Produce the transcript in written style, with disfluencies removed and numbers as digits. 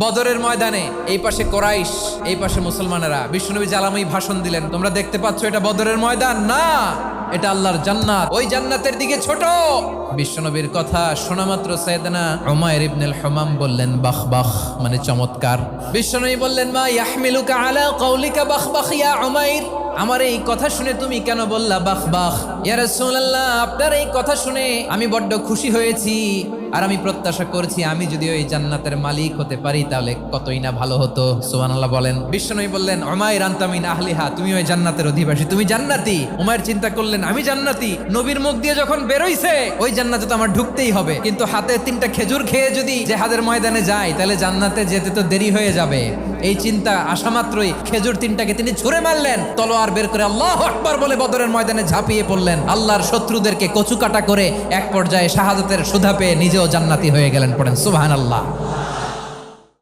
বদরের ময়দানে এই পাশে কোরাইশ, এই পাশে মুসলমানেরা। বিশ্বনবী জালাময়ী ভাষণ দিলেন, তোমরা দেখতে পাচ্ছ এটা বদরের ময়দান না, এটা আল্লাহর জান্নাত, ওই জান্নাতের দিকে ছোট। বিশ্বনবীর কথা শোনা মাত্র সাইয়েদনা উমাইর ইবনুল হুমাম বললেন বাখ বাখ, মানে চমৎকার। বিশ্বনবী বললেন মা ইয়াহমিলুকা আলা কওলিকা বাখ বাখ ইয়া উমাইর, আমার এই কথা শুনে তুমি কেন বললা বাখ বাখ? ইয়া রাসূলুল্লাহ, আপনার এই কথা শুনে আমি বড্ড খুশি হয়েছি, আর আমি প্রত্যাশা করছি আমি যদি ওই জান্নাতের মালিক হতে পারি তাহলে কতই না ভালো হতো। সুবহানাল্লাহ বলেন। বিশ্বনবী বললেন উমাইর আনতা মিন আহলিহা, তুমি ওই জান্নাতের অধিবাসী, তুমি জান্নাতি। উমাইর চিন্তা করলেন আমি জান্নাতি, নবীর মুখ দিয়ে যখন বেরোইছে ওই জান্নাতে তো আমার ঢুকতেই হবে, কিন্তু হাতে 3টা খেজুর খেয়ে যদি জেহাদের ময়দানে যাই তাহলে জান্নাতে যেতে তো দেরি হয়ে যাবে। এই চিন্তা আসা মাত্রই খেজুর 3টাকে তিনি ছুঁড়ে মারলেন, তলোয়ার বের করে আল্লাহু আকবার বলে বদরের ময়দানে ঝাঁপিয়ে পড়লেন। আল্লাহর শত্রুদেরকে কচুকাটা করে এক পর্যায়ে শাহাদাতের সুধা পেয়ে নিজেও জান্নাতি হয়ে গেলেন। পড়েন সুবহানাল্লাহ।